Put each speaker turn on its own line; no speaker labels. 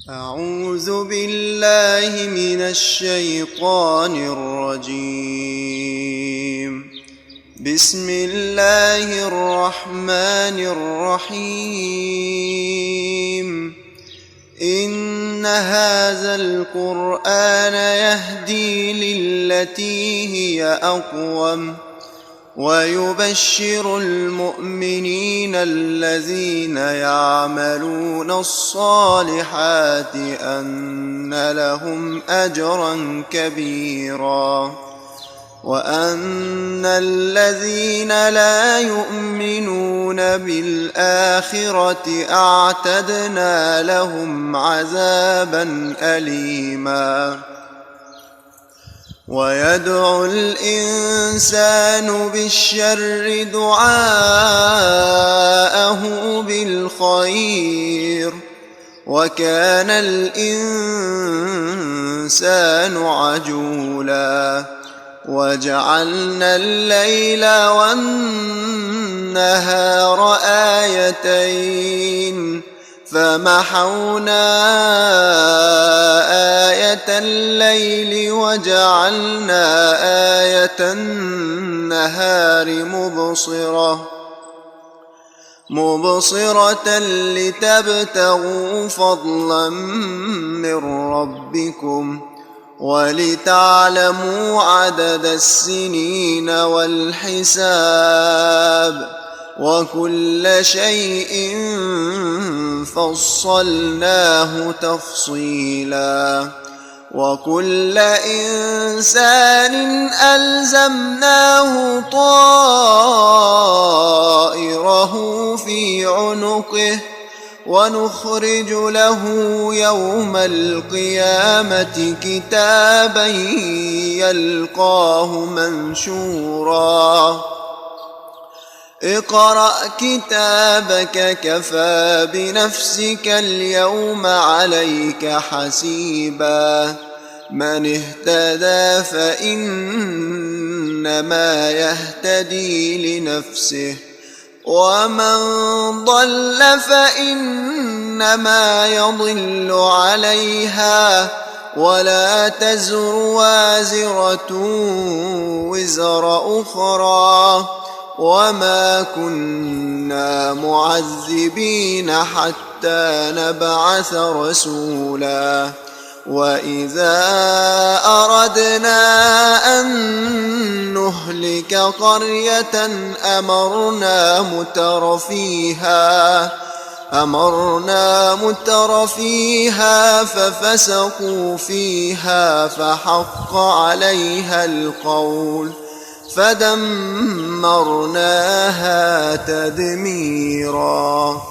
أعوذ بالله من الشيطان الرجيم. بسم الله الرحمن الرحيم. إن هذا القرآن يهدي للتي هي أقوم ويبشر المؤمنين الذين يعملون الصالحات أن لهم أجرا كبيرا وأن الذين لا يؤمنون بالآخرة أعتدنا لهم عذابا أليما. ويدعو الإنسان بالشر دعاءه بالخير وكان الإنسان عجولا. وجعلنا الليل والنهار آيتين فمحونا آية الليل وجعلنا آية النهار مبصرة لتبتغوا فضلا من ربكم ولتعلموا عدد السنين والحساب وكل شيء فصلناه تفصيلا. وكل إنسان ألزمناه طائره في عنقه ونخرج له يوم القيامة كتابا يلقاه منشورا. اقرأ كتابك كفى بنفسك اليوم عليك حسيبا. من اهتدى فإنما يهتدي لنفسه ومن ضل فإنما يضل عليها ولا تزر وازرة وزر أخرى وما كنا معذبين حتى نبعث رسولا. وإذا أردنا أن نهلك قرية أمرنا متر فيها ففسقوا فيها فحق عليها القول فدمرناها تدميرا.